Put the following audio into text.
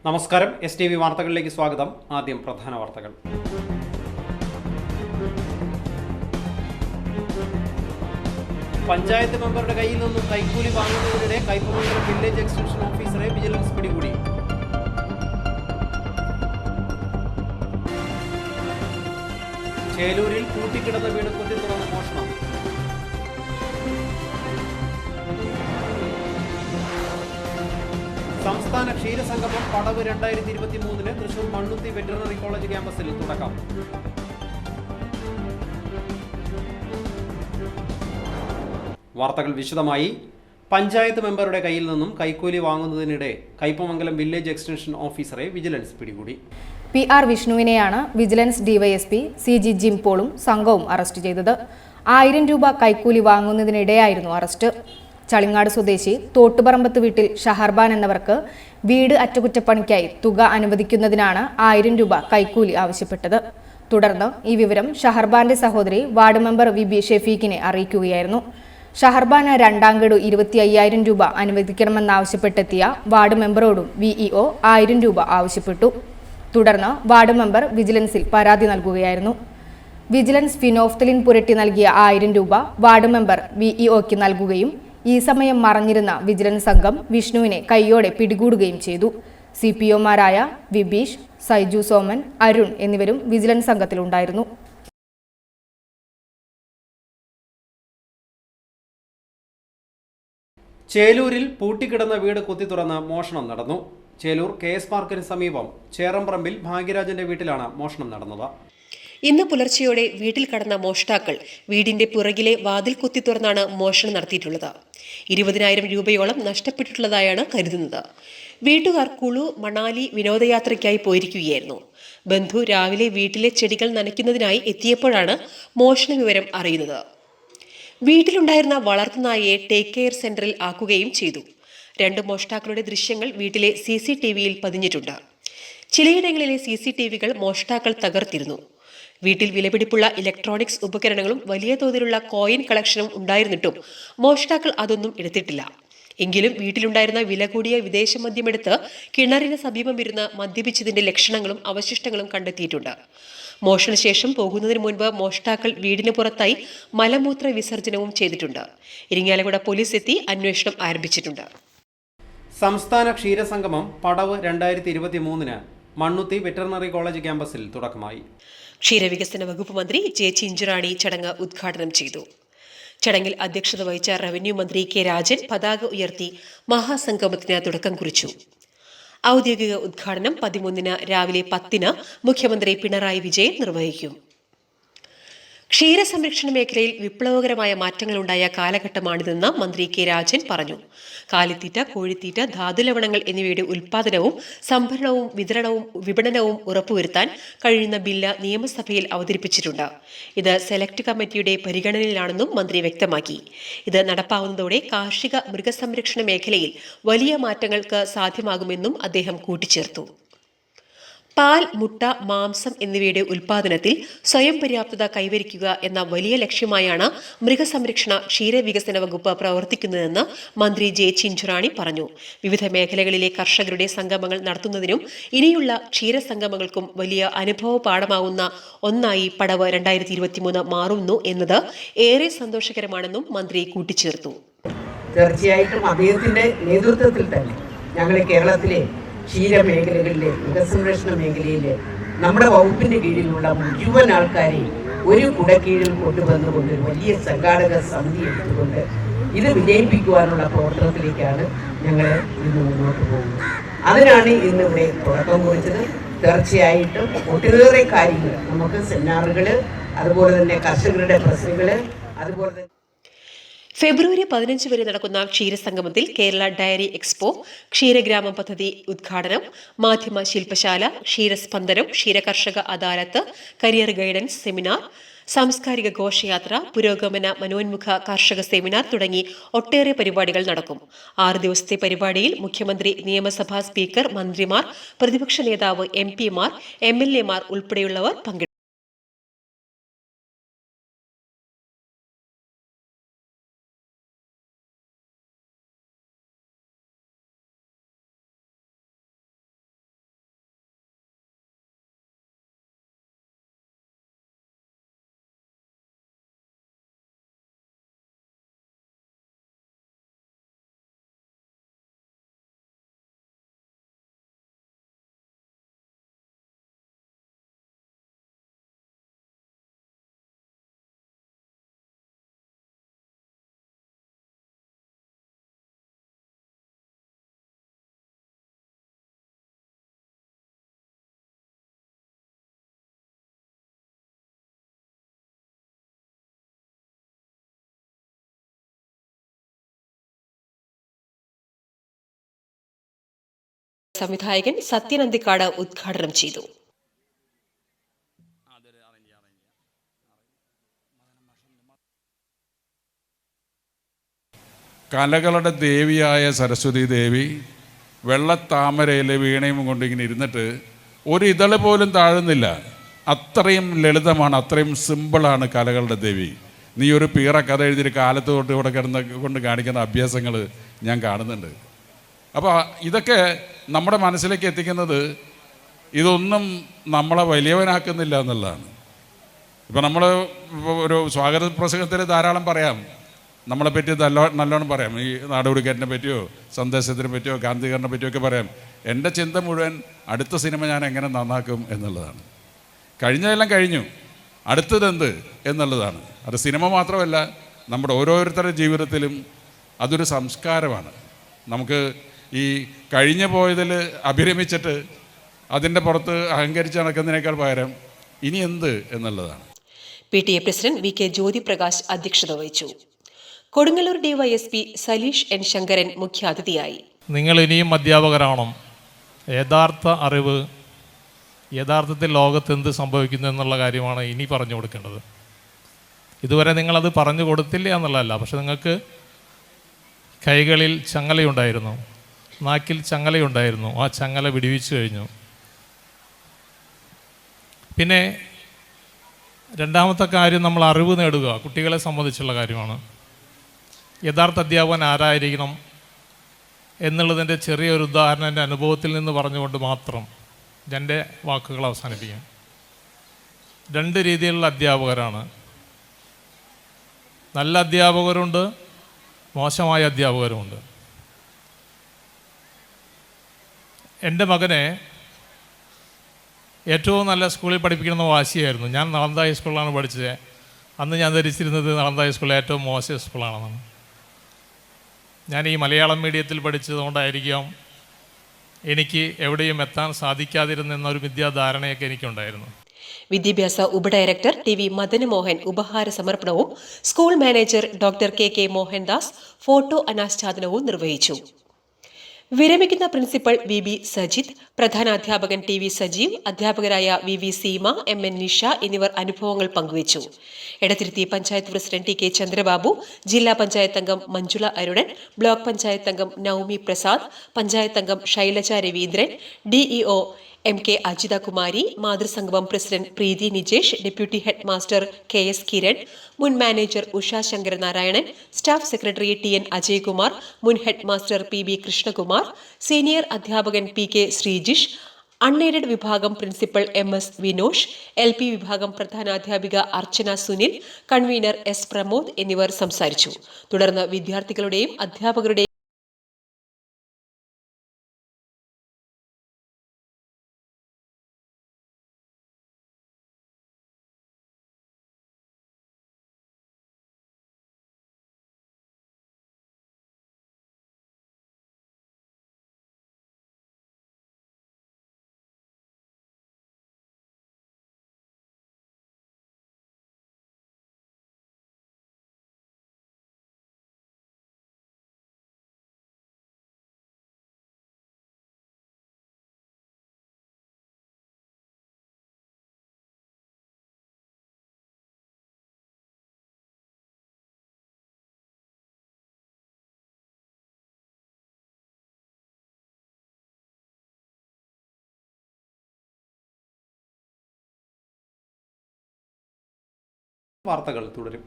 നമസ്കാരം, STV വാർത്തകളിലേക്ക് സ്വാഗതം. ആദ്യം പ്രധാന വാർത്തകൾ. പഞ്ചായത്ത് മെമ്പറുടെ കയ്യിൽ നിന്നും കൈക്കൂലി വാങ്ങുന്നതിനിടെ കൈപ്പമംഗലം വില്ലേജ് എക്സ്റ്റൻഷൻ ഓഫീസറെ വിജിലൻസ് പിടികൂടി. ചേലൂരിൽ പൂട്ടിക്കിടന്ന വീട് കുത്തി തുറന്ന് മോഷണം. സംസ്ഥാന ക്ഷീരസംഗമം പടവ് 2023 തൃശൂർ മണ്ണുത്തി വെറ്ററിനറി കോളേജ് ക്യാമ്പസിൽ തുടക്കം. വാർത്തകൾ വിശദമായി. പഞ്ചായത്ത് മെമ്പറുടെ കയ്യിൽ നിന്നും കൈക്കൂലി വാങ്ങുന്നതിനിടെ കൈപ്പമംഗലം വില്ലേജ് എക്സ്റ്റൻഷൻ ഓഫീസറെ വിജിലൻസ് പിടികൂടി. PR വിഷ്ണുവിനെയാണ് വിജിലൻസ് DYSP CG ജിംപോളും സംഘവും അറസ്റ്റ് ചെയ്തത്. 1000 രൂപ കൈക്കൂലി വാങ്ങുന്നതിനിടെയായിരുന്നു അറസ്റ്റ്. ചളിങ്ങാട് സ്വദേശി തോട്ടുപറമ്പത്ത് വീട്ടിൽ ഷഹർബാൻ എന്നവർക്ക് വീട് അറ്റകുറ്റപ്പണിക്കായി തുക അനുവദിക്കുന്നതിനാണ് 1000 രൂപ കൈക്കൂലി ആവശ്യപ്പെട്ടത്. തുടർന്ന് ഈ വിവരം ഷഹർബാന്റെ സഹോദരി വാർഡ് മെമ്പർ VB ഷെഫീഖിനെ അറിയിക്കുകയായിരുന്നു. ഷഹർബാന് രണ്ടാം ഗഡു 25,000 രൂപ അനുവദിക്കണമെന്നാവശ്യപ്പെട്ടെത്തിയ വാർഡ് മെമ്പറോടും VEO 1000 രൂപ ആവശ്യപ്പെട്ടു. തുടർന്ന് വാർഡ് മെമ്പർ വിജിലൻസിൽ പരാതി നൽകുകയായിരുന്നു. വിജിലൻസ് ഫിനോഫ്തലിൻ പുരട്ടി നൽകിയ 1000 രൂപ വാർഡ് മെമ്പർ VEOയ്ക്ക് നൽകുകയും ഈ സമയം മറഞ്ഞിരുന്ന വിജിലൻസ് സംഘം വിഷ്ണുവിനെ കൈയോടെ പിടികൂടുകയും ചെയ്തു. CPOമാരായ വിബീഷ്, സൈജു സോമൻ, അരുൺ എന്നിവരും വിജിലൻസ് സംഘത്തിലുണ്ടായിരുന്നു. ചേലൂരിൽ പൂട്ടിക്കിടന്ന വീട് കുത്തി തുറന്ന് മോഷണം നടന്നു. ചേലൂർ KS പാർക്കിന് സമീപം ചേറംപറമ്പിൽ ഭാഗ്യരാജന്റെ വീട്ടിലാണ് മോഷണം നടന്നത്. ഇന്ന് പുലർച്ചെയോടെ വീട്ടിൽ കടന്ന മോഷ്ടാക്കൾ വീടിന്റെ പുറകിലെ വാതിൽ കുത്തി തുറന്നാണ് മോഷണം നടത്തിയിട്ടുള്ളത്. 20,000 രൂപയോളം നഷ്ടപ്പെട്ടിട്ടുള്ളതായാണ് കരുതുന്നത്. വീട്ടുകാർ കുളു മണാലി വിനോദയാത്രയ്ക്കായി പോയിരിക്കുകയായിരുന്നു. ബന്ധു രാവിലെ വീട്ടിലെ ചെടികൾ നനയ്ക്കുന്നതിനായി എത്തിയപ്പോഴാണ് മോഷണ വിവരം അറിയുന്നത്. വീട്ടിലുണ്ടായിരുന്ന വളർത്തുനായയെ ടേക്ക് കെയർ സെന്ററിൽ ആക്കുകയും ചെയ്തു. 2 മോഷ്ടാക്കളുടെ ദൃശ്യങ്ങൾ വീട്ടിലെ CCTVയിൽ പതിഞ്ഞിട്ടുണ്ട്. ചിലയിടങ്ങളിലെ CCTVകൾ മോഷ്ടാക്കൾ തകർത്തിരുന്നു. വീട്ടിൽ വിലപിടിപ്പുള്ള ഇലക്ട്രോണിക്സ് ഉപകരണങ്ങളും വലിയ തോതിലുള്ള കോയിൻ കളക്ഷനും ഉണ്ടായിരുന്നിട്ടും മോഷ്ടാക്കൾ അതൊന്നും എടുത്തിട്ടില്ല. എങ്കിലും വീട്ടിലുണ്ടായിരുന്ന വില കൂടിയ വിദേശ മദ്യമെടുത്ത് കിണറിന് സമീപം ഇരുന്ന് മദ്യപിച്ചതിന്റെ ലക്ഷണങ്ങളും അവശിഷ്ടങ്ങളും കണ്ടെത്തിയിട്ടുണ്ട്. മോഷണശേഷം പോകുന്നതിന് മുൻപ് മോഷ്ടാക്കൾ വീടിന് പുറത്തായി മലമൂത്ര വിസർജനവും ചെയ്തിട്ടുണ്ട്. ഇരിങ്ങാലക്കുട പോലീസ് എത്തി അന്വേഷണം ആരംഭിച്ചിട്ടുണ്ട്. സംസ്ഥാന ക്ഷീരസംഗമം പടവ് 2023 മണ്ണുത്തി വെറ്ററിനറി കോളേജ് ക്യാമ്പസിൽ തുടക്കമായി. ക്ഷീരവികസന വകുപ്പ് മന്ത്രി J ചിഞ്ചുറാണി ചടങ്ങ് ഉദ്ഘാടനം ചെയ്തു. ചടങ്ങിൽ അധ്യക്ഷത വഹിച്ച റവന്യൂ മന്ത്രി K രാജൻ പതാക ഉയർത്തി മഹാസംഗമത്തിന് തുടക്കം കുറിച്ചു. ഔദ്യോഗിക ഉദ്ഘാടനം 13 രാവിലെ 10 മുഖ്യമന്ത്രി പിണറായി വിജയൻ നിർവഹിക്കും. ക്ഷീരസംരക്ഷണ മേഖലയിൽ വിപ്ലവകരമായ മാറ്റങ്ങളുണ്ടായ കാലഘട്ടമാണിതെന്ന് മന്ത്രി K രാജൻ പറഞ്ഞു. കാലിത്തീറ്റ, കോഴിത്തീറ്റ, ധാതുലവണങ്ങൾ എന്നിവയുടെ ഉൽപാദനവും സംഭരണവും വിതരണവും വിപണനവും ഉറപ്പുവരുത്താൻ കഴിയുന്ന ബില്ല് നിയമസഭയിൽ അവതരിപ്പിച്ചിട്ടുണ്ട്. ഇത് സെലക്ട് കമ്മിറ്റിയുടെ പരിഗണനയിലാണെന്നും മന്ത്രി വ്യക്തമാക്കി. ഇത് നടപ്പാവുന്നതോടെ കാർഷിക മൃഗസംരക്ഷണ മേഖലയിൽ വലിയ മാറ്റങ്ങൾക്ക് സാധ്യമാകുമെന്നും അദ്ദേഹം കൂട്ടിച്ചേർത്തു. പാൽ, മുട്ട, മാംസം എന്നിവയുടെ ഉൽപാദനത്തിൽ സ്വയം പര്യാപ്തത കൈവരിക്കുക എന്ന വലിയ ലക്ഷ്യമായാണ് മൃഗസംരക്ഷണ ക്ഷീരവികസന വകുപ്പ് പ്രവർത്തിക്കുന്നതെന്ന് മന്ത്രി J ചിഞ്ചുറാണി പറഞ്ഞു. വിവിധ മേഖലകളിലെ കർഷകരുടെ സംഗമങ്ങൾ നടത്തുന്നതിനും ഇനിയുള്ള ക്ഷീരസംഗമങ്ങൾക്കും വലിയ അനുഭവ പാഠമാവുന്ന ഒന്നായി പടവ് 2023 മാറുന്നു എന്നത് ഏറെ സന്തോഷകരമാണെന്നും മന്ത്രി കൂട്ടിച്ചേർത്തു. തീർച്ചയായിട്ടും അദ്ദേഹത്തിന്റെ നേതൃത്വത്തിൽ തന്നെ ഞങ്ങൾ കേരളത്തിലെ ക്ഷീരമേഖലകളിലെ മൃഗസംരക്ഷണ മേഖലയിലെ നമ്മുടെ വകുപ്പിന്റെ കീഴിലുള്ള മുഴുവൻ ആൾക്കാരെ ഒരു കുടക്കീഴിൽ കൊണ്ടുവന്നുകൊണ്ട് വലിയ സംഘാടക സമിതി എടുത്തുകൊണ്ട് ഇത് വിജയിപ്പിക്കുവാനുള്ള പ്രവർത്തനത്തിലേക്കാണ് ഞങ്ങൾ ഇന്ന് മുന്നോട്ട് പോകുന്നത്. അതിനാണ് ഇന്നിവിടെ തുടക്കം കുറിച്ചത്. തീർച്ചയായിട്ടും ഒട്ടേറെ കാര്യങ്ങൾ നമുക്ക് സെമിനാറുകൾ, അതുപോലെ തന്നെ കർഷകരുടെ പ്രശ്നങ്ങൾ, അതുപോലെ തന്നെ ഫെബ്രുവരി 15 വരെ നടക്കുന്ന ക്ഷീരസംഗമത്തിൽ കേരള ഡയറി എക്സ്പോ, ക്ഷീരഗ്രാമം പദ്ധതി ഉദ്ഘാടനം, മാധ്യമ ശില്പശാല, ക്ഷീരസ്പന്ദനം, ക്ഷീരകർഷക അദാലത്ത്, കരിയർ ഗൈഡൻസ് സെമിനാർ, സാംസ്കാരിക ഘോഷയാത്ര, പുരോഗമന മനോന്മുഖ കർഷക സെമിനാർ തുടങ്ങി ഒട്ടേറെ പരിപാടികൾ നടക്കും. 6 ദിവസത്തെ പരിപാടിയിൽ മുഖ്യമന്ത്രി, നിയമസഭാ സ്പീക്കർ, മന്ത്രിമാർ, പ്രതിപക്ഷ നേതാവ്, MPമാർ, MLAമാർ ഉൾപ്പെടെയുള്ളവർ പങ്കെടുക്കും. സംവിധായകൻ സത്യൻ അന്തിക്കാട് ഉദ്ഘാടനം ചെയ്തു. കലകളുടെ ദേവിയായ സരസ്വതി ദേവി വെള്ളത്താമരയിലെ വീണയും കൊണ്ടിങ്ങനെ ഇരുന്നിട്ട് ഒരു ഇതള് പോലും താഴുന്നില്ല. അത്രയും ലളിതമാണ്, അത്രയും സിമ്പിളാണ് കലകളുടെ ദേവി. നീ ഒരു പീറ കഥ എഴുതിയൊരു കാലത്ത് തൊട്ട് ഇവിടെ കൊണ്ട് കാണിക്കുന്ന അഭ്യാസങ്ങൾ ഞാൻ കാണുന്നുണ്ട്. അപ്പോൾ ഇതൊക്കെ നമ്മുടെ മനസ്സിലേക്ക് എത്തിക്കുന്നത് ഇതൊന്നും നമ്മളെ വലിയവനാക്കുന്നില്ല എന്നുള്ളതാണ്. ഇപ്പം നമ്മൾ ഒരു സ്വാഗത പ്രസംഗത്തിൽ ധാരാളം പറയാം, നമ്മളെപ്പറ്റി നല്ലോണം പറയാം. ഈ നാടോടിക്കാരനെ പറ്റിയോ സന്ദേശത്തിനെ പറ്റിയോ ഗാന്ധികാരനെ പറ്റിയോ ഒക്കെ പറയാം. എൻ്റെ ചിന്ത മുഴുവൻ അടുത്ത സിനിമ ഞാൻ എങ്ങനെ നന്നാക്കും എന്നുള്ളതാണ്. കഴിഞ്ഞതെല്ലാം കഴിഞ്ഞു, അടുത്തതെന്ത് എന്നുള്ളതാണ്. അത് സിനിമ മാത്രമല്ല, നമ്മുടെ ഓരോരുത്തരുടെ ജീവിതത്തിലും അതൊരു സംസ്കാരമാണ്. നമുക്ക് ഈ കഴിഞ്ഞു പോയതിൽ അഭിരമിച്ചിട്ട് അതിൻ്റെ പുറത്ത് അഹങ്കരിച്ച് നടക്കുന്നതിനേക്കാൾ പകരം ഇനി എന്ത് എന്നുള്ളതാണ്. PTA പ്രസിഡന്റ് VK ജ്യോതിപ്രകാശ് അധ്യക്ഷത വഹിച്ചു. കൊടുങ്ങല്ലൂർ ഡിവൈഎസ്പി സലീഷ് N ശങ്കരൻ മുഖ്യാതിഥിയായി. നിങ്ങൾ ഇനിയും അധ്യാപകരാവണം. യഥാർത്ഥ അറിവ്, യഥാർത്ഥത്തിൽ ലോകത്ത് എന്ത് സംഭവിക്കുന്നു എന്നുള്ള കാര്യമാണ് ഇനി പറഞ്ഞു കൊടുക്കേണ്ടത്. ഇതുവരെ നിങ്ങളത് പറഞ്ഞു കൊടുത്തില്ല എന്നുള്ളതല്ല, പക്ഷെ നിങ്ങൾക്ക് കൈകളിൽ ചങ്ങലയുണ്ടായിരുന്നു, നാക്കിൽ ചങ്ങലയുണ്ടായിരുന്നു. ആ ചങ്ങല വിടുവിച്ചു കഴിഞ്ഞു. പിന്നെ രണ്ടാമത്തെ കാര്യം, നമ്മൾ അറിവ് നേടുക കുട്ടികളെ സംബന്ധിച്ചുള്ള കാര്യമാണ്. യഥാർത്ഥ അധ്യാപകൻ ആരായിരിക്കണം എന്നുള്ളതിൻ്റെ ചെറിയൊരു ഉദാഹരണം എൻ്റെ അനുഭവത്തിൽ നിന്ന് പറഞ്ഞുകൊണ്ട് മാത്രം എൻ്റെ വാക്കുകൾ അവസാനിപ്പിക്കും. 2 രീതിയിലുള്ള അധ്യാപകരാണ്. നല്ല അധ്യാപകരുണ്ട്, മോശമായ അധ്യാപകരുമുണ്ട്. എൻ്റെ മകനെ ഏറ്റവും നല്ല സ്കൂളിൽ പഠിപ്പിക്കണമെന്ന വാശിയായിരുന്നു. ഞാൻ നളന്ദ ഹൈസ്കൂളിലാണ് പഠിച്ചത്. അന്ന് ഞാൻ ധരിച്ചിരുന്നത് നളന്ദ ഹൈസ്കൂളിൽ ഏറ്റവും മോശം സ്കൂളാണെന്നാണ്. ഞാൻ ഈ മലയാളം മീഡിയത്തിൽ പഠിച്ചതുകൊണ്ടായിരിക്കാം എനിക്ക് എവിടെയും എത്താൻ സാധിക്കാതിരുന്നെന്നൊരു മിഥ്യാധാരണയൊക്കെ എനിക്കുണ്ടായിരുന്നു. വിദ്യാഭ്യാസ ഉപഡയറക്ടർ TV മദനമോഹൻ ഉപഹാര സമർപ്പണവും school manager doctor KK Mohandas photo അനാച്ഛാദനവും നിർവഹിച്ചു. വിരമിക്കുന്ന പ്രിൻസിപ്പൽ VB സജിത്, പ്രധാനാധ്യാപകൻ TV സജീവ്, അധ്യാപകരായ VV സീമ, MN നിഷ എന്നിവർ അനുഭവങ്ങൾ പങ്കുവച്ചു. എടത്തിരുത്തി പഞ്ചായത്ത് പ്രസിഡന്റ് TK ചന്ദ്രബാബു, ജില്ലാ പഞ്ചായത്ത് അംഗം മഞ്ജുള അരുണൻ, ബ്ലോക്ക് പഞ്ചായത്ത് അംഗം നൌമി പ്രസാദ്, പഞ്ചായത്ത് അംഗം ശൈലജ രവീന്ദ്രൻ, DEO MK അജിത കുമാരി, മാതൃസംഗമം president Preethi Nijesh, deputy head master KS Kiran, മുൻ manager Usha Sankaranarayanan, staff secretary TN Ajaykumar, മുൻ head master PB Krishnakumar, senior അധ്യാപകൻ PK ശ്രീജിഷ്, അൺഎയ്ഡഡ് വിഭാഗം പ്രിൻസിപ്പൽ MS വിനോഷ്, LP വിഭാഗം പ്രധാനാധ്യാപിക അർച്ചന സുനിൽ, കൺവീനർ S പ്രമോദ് എന്നിവർ സംസാരിച്ചു. തുടർന്ന് വിദ്യാർത്ഥികളുടെയും അധ്യാപകരുടെയും വാർത്തകൾ തുടരും.